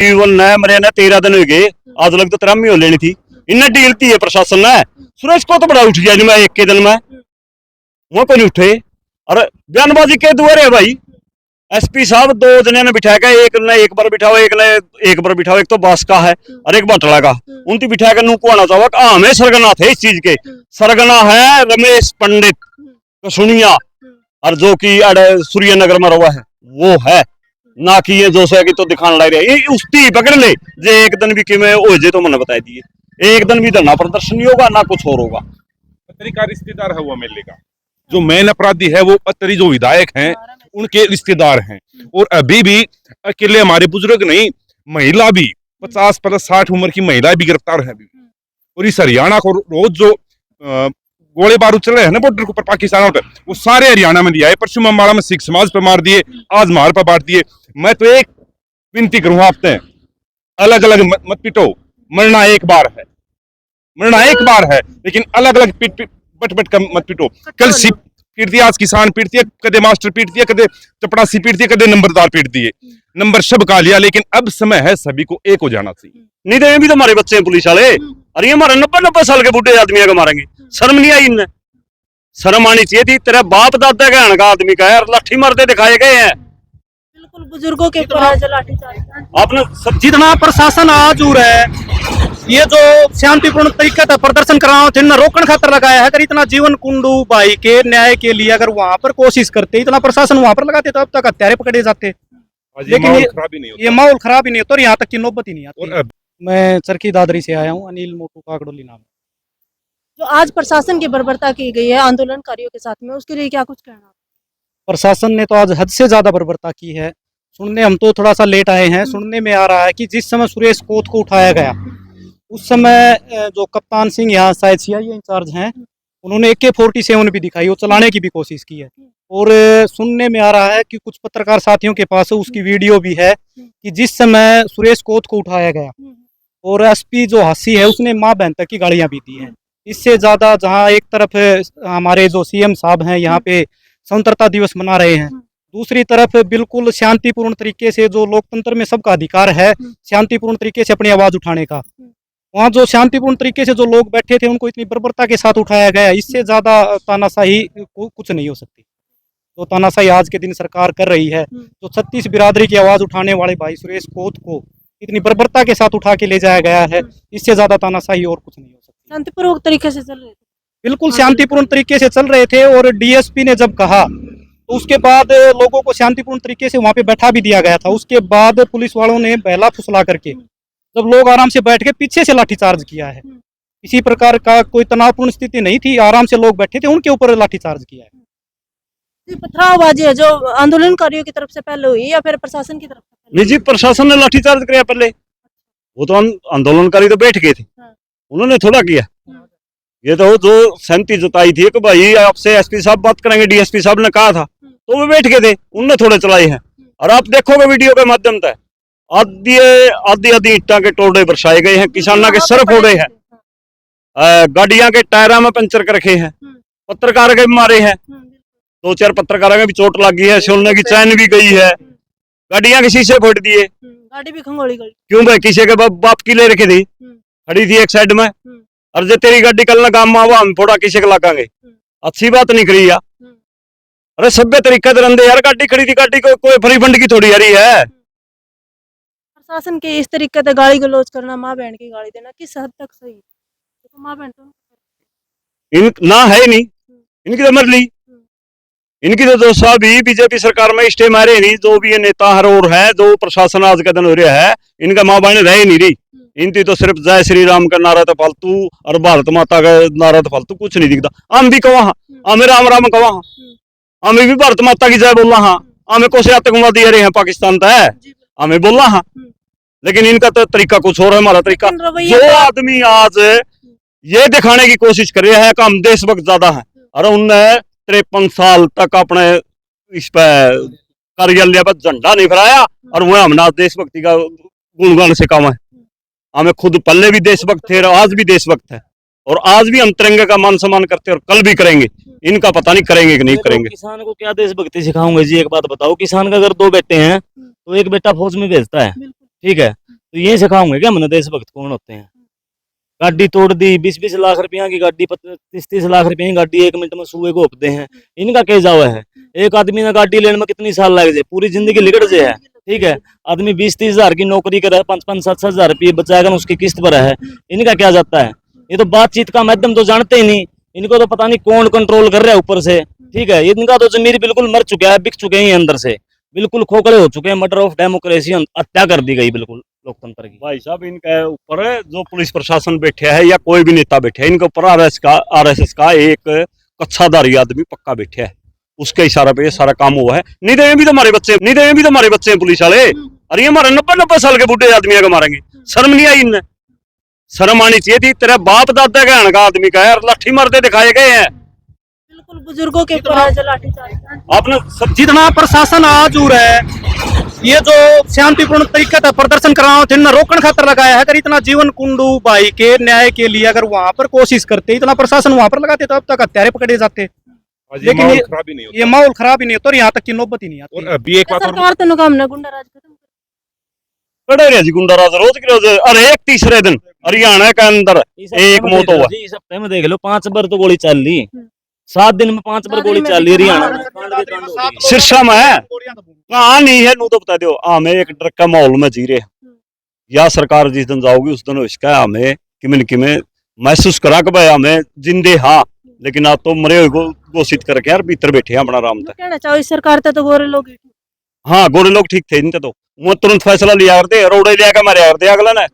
टीवन ने मरे ने 13 दिन हो गए, आज लग तो 13 हो लेनी थी। इन्हें डील थी है प्रशासन ने। सुरेश को तो बड़ा उठ गया जी, मैं एक के दिन में वो को नहीं उठे। और बयानबाजी के दुआरे है भाई। एसपी साहब 2 जने ने बिठाया, एक ने एक बार बिठाओ, एक ने एक बार बिठाओ, एक तो बास का है और एक बाटला का, उनकी बिठा कर को आना चाहोगा। हमें सरगना थे इस चीज के। सरगना है रमेश पंडित कसुनिया, और जो कि सूर्यनगर में रहा है वो है, ना कि ये जो है कि तो दिखाने लग रहे हैं उसकी पकड़ ले जे एक दिन भी कि मैं हो जे तो मैंने बता दिए, एक दिन भी धरना प्रदर्शन नहीं होगा ना कुछ और होगा। अत्तरी का रिश्तेदार है वो एमएलए का, जो मेन अपराधी है वो अत्तरी जो विधायक हैं उनके रिश्तेदार हैं। और अभी भी अकेले हमारे बुजुर्ग नहीं, महिला भी 50-60 उम्र की महिला भी गिरफ्तार है अभी। और इस हरियाणा को रोज जो गोले बारूद चल रहे हैं ना बॉर्डर के ऊपर पाकिस्तान पे, वो सारे हरियाणा में दिया है। परसों अम्बाड़ा में सिख समाज पे मार दिए, आज मार पर बांट दिए। मैं तो एक विनती करूंगा आपसे, अलग अलग मत पिटो, मरना एक बार है, मरना एक बार है, लेकिन अलग अलग बट बट कर मत पिटो। कल सिप पीटती है, आज किसान पीटती है, कदे मास्टर पीटती है, कदे चपड़ासी पीटती है, कदे नंबरदार पीटती है। नंबर सब का लिया, लेकिन अब समय है सभी को एक हो जाना चाहिए। नहीं तो ये भी तो हमारे बच्चे हैं पुलिस वाले, अरे ये हमारे 90-90 साल के बुढ़े आदमी को मारेंगे। शर्म नहीं आई इनने? शर्म आनी चाहिए थी। तेरा बाप दादा कहने का आदमी का है, लाठी मारते दिखाए गए हैं। बिल्कुल बुजुर्गों के ऊपर लाठी चार्ज। आपने सब जितना प्रशासन आजूर है, ये जो शांतिपूर्ण तरीके से प्रदर्शन कराओ जिनने रोकने खातर लगाया है, अगर इतना जीवन कुंडू भाई के न्याय के लिए अगर वहां पर कोशिश करते, इतना प्रशासन वहां पर लगाते तो अब तक हत्यारे पकड़े जाते। लेकिन ये माहौल खराब ही नहीं होता और यहाँ तक की नौबत ही नहीं आती। मैं चरखी दादरी से आया हूँ, अनिल मोटू काकड़ोली नाम। जो आज प्रशासन की बर्बरता की गई है आंदोलनकारियों के साथ में, उसके लिए क्या कुछ कहना? प्रशासन ने तो आज हद से ज्यादा बर्बरता की है। सुनने हम तो थोड़ा सा लेट आए हैं, सुनने में आ रहा है कि जिस समय सुरेश कोत को उठाया गया उस समय जो कप्तान सिंह यहाँ शायद सीआईए इंचार्ज हैं, उन्होंने AK-47 भी दिखाई, वो चलाने की भी कोशिश की है। और सुनने में आ रहा है कि कुछ पत्रकार साथियों के पास उसकी वीडियो भी है कि जिस समय सुरेश कोत को उठाया गया और एसपी जो हासी है उसने माँ बहन तक की गालियां भी दी हैं। इससे ज्यादा जहाँ एक तरफ हमारे जो सीएम साहब हैं यहाँ पे स्वतंत्रता दिवस मना रहे हैं, दूसरी तरफ बिल्कुल शांतिपूर्ण तरीके से, जो लोकतंत्र में सबका अधिकार है शांतिपूर्ण तरीके से अपनी आवाज उठाने का, वहाँ जो शांतिपूर्ण तरीके से जो लोग बैठे थे उनको इतनी बर्बरता के साथ उठाया गया। इससे ज्यादा तानाशाही कुछ नहीं हो सकती। तो तानाशाही आज के दिन सरकार कर रही है, जो 36 बिरादरी की आवाज उठाने वाले भाई सुरेश कोत को इतनी बर्बरता के साथ उठा के ले जाया गया है, इससे ज्यादा तानाशाही और कुछ नहीं हो सकती। शांतिपूर्ण तरीके से चल रहे थे, बिल्कुल शांतिपूर्ण तरीके से चल रहे थे। और डीएसपी ने जब कहा तो उसके बाद लोगों को शांतिपूर्ण तरीके से वहां पे बैठा भी दिया गया था। उसके बाद पुलिस वालों ने बहला फुसला करके जब लोग आराम से बैठ के पीछे से लाठीचार्ज किया है। किसी प्रकार का कोई तनावपूर्ण स्थिति नहीं थी, आराम से लोग बैठे थे, उनके ऊपर लाठीचार्ज किया है। पथरावबाजी है जो आंदोलनकारियों की तरफ से पहले हुई या फिर प्रशासन की तरफ से? नहीं जी, प्रशासन ने लाठीचार्ज किया पहले, वो तो आंदोलनकारी तो बैठ गए थे, उन्होंने थोड़ा किया। ये तो जो सहमति जताई थी कि भाई आपसे एसपी साहब बात करेंगे, डीएसपी साहब ने कहा था, तो वो बैठ गए थे, उनने थोड़े चलाए हैं। और आप देखोगे वीडियो के माध्यम से आधी आधी ईटा के टोड़े बरसाए गए हैं, किसानों के सर फोड़े हैं, गाड़ियां के टायरा में पंचर कर रखे हैं, पत्रकार के भी मारे हैं, 2-4 पत्रकारों में भी चोट लगी है, सोने की चैन भी गई है, गाड़ियां के शीशे फोड़ दिए, गाड़ी भी खंगोली गई। क्यों भाई? किसी के बाप की ले रखी थी, खड़ी थी एक साइड में, और जो तेरी गाड़ी कल ना काम में हम फोड़ा किसी को लगांगे, अच्छी बात नहीं करी यार। अरे सभ्य तरीका से रंदे यार, गाड़ी खड़ी थी, गाड़ी को कोई फ्री फंड की थोड़ी यारी है। प्रशासन के इस तरीके से गाली गलौज करना, माँ बहन की गाली देना किस हद तक सही है? तो माँ बहन तो ना है नहीं, इनकी तो मर ली, इनकी तो दोस्तों भी बीजेपी सरकार में स्टे मारे नहीं, जो भी ये नेता हर और है, जो प्रशासन आज का दिन हो रहा है, इनका माँ बहन रह नहीं रही। इनकी तो सिर्फ जय श्री राम का नारा तो फालतू और भारत माता का नारा तो फालतू, कुछ नहीं दिखता। हम भी कहा हमें राम राम कहा, हमें भी भारत माता की जय बोलना, हाँ हमें को से आतंकवादी आ रहे हैं पाकिस्तान तक, हमें बोलना हाँ। लेकिन इनका तो तरीका कुछ और है, हमारा तरीका। जो आदमी आज ये दिखाने की कोशिश कर रहे हैं कि हम देशभक्त ज्यादा है, और उनने 53 साल तक अपने इस पे कार्यालय पर झंडा नहीं फहराया, और वो हमने आज देशभक्ति का गुणगान सिखावा है। हमें खुद पहले भी देशभक्त थे और आज भी देशभक्त है, और आज भी हम तिरंगे का मान सम्मान करते हैं और कल भी करेंगे। इनका पता नहीं करेंगे कि नहीं करेंगे। किसान को क्या देशभक्ति सिखाऊंगे जी? एक बात बताओ, किसान का अगर 2 बेटे हैं तो एक बेटा फौज में भेजता है, ठीक है, तो ये सिखाऊंगे क्या मैंने देशभक्त कौन होते हैं। गाड़ी तोड़ दी, 20-20 लाख रुपया की गाड़ी, 30-30 लाख रुपया की गाड़ी 1 मिनट में सूए को होपते हैं। इनका क्या जावा है। एक आदमी ने गाड़ी लेने में कितनी साल लग जाए, पूरी जिंदगी लिगड़ जाए है। ठीक है, आदमी 20-30 हजार की नौकरी करे, 5-5, 7-7 हजार रुपये बचाएगा, उसकी किस्त पर है। इनका क्या जाता है। ये तो बातचीत का माध्यम तो जानते ही नहीं, इनको तो पता नहीं कौन कंट्रोल कर रहा है ऊपर से। ठीक है, इनका तो जमीर बिल्कुल मर चुका है, बिक चुके हैं अंदर से, बिल्कुल खोखले हो चुके हैं। मर्डर ऑफ डेमोक्रेसी, हत्या कर दी गई बिल्कुल लोकतंत्र की। भाई साहब इनके ऊपर जो पुलिस प्रशासन बैठे है या कोई भी नेता बैठे है, इनके ऊपर आरएसएस का एक कच्छाधारी आदमी पक्का बैठा है, उसके इशारे पे ये सारा काम हुआ है। नहीं तो ये भी तो हमारे बच्चे, नहीं तो ये भी तो हमारे बच्चे हैं पुलिस वाले। अरे ये हमारे 90-90 साल के बुढ़े आदमी को मारेंगे, शर्म नहीं आई इनने। शर्म आनी चाहिए थी। तेरा बाप दादा का हण का आदमी का है और लाठी मारते दिखाए गए हैं। बिल्कुल बुजुर्गों के ऊपर है जो लाठीचार्ज। आपने सब जितना प्रशासन आजूर है, ये जो शांतिपूर्ण तरीके से प्रदर्शन कराओ थे ना, रोकन खातर लगाया है। अगर इतना जीवन कुंडू भाई के न्याय के लिए अगर वहां पर कोशिश करते, इतना प्रशासन वहां पर लगाते, तो अब तक हत्यारे पकड़े जाते। लेकिन माहौल खराब ही नहीं होता। ये माहौल खराब ही नहीं होता और यहाँ तक की नौबत ही नहीं आती। और अभी एक बात और सरकार तो काम ना गुंडा राज खत्म कड़े रहे जी गुंडा राज रोज की रोज। अरे एक तीसरे दिन हरियाणा के अंदर एक मौत हुआ। इस हफ्ते में देख लो 5 बार तो गोली चल ली, 7 दिन में 5 बार गोली चल ली हरियाणा में। सिरसा में है, कहाँ नहीं है, नू तो बता दो। हमें एक डर का माहौल में जी रहे, या सरकार जिस दिन जाओगी उस दिन इसका हमें किमें महसूस करा कि भाई हमें जिंदे हाँ, लेकिन आप तो मरे हुए घोषित करके यार भीतर बैठे हैं अपना आराम तक। कहना चाहो इस सरकार तो गोरे लोग हाँ गोरे लोग ठीक थे, इनके तो वो तुरंत फैसला लिया करते, रोड़े लिया के मारे करते अगला ने।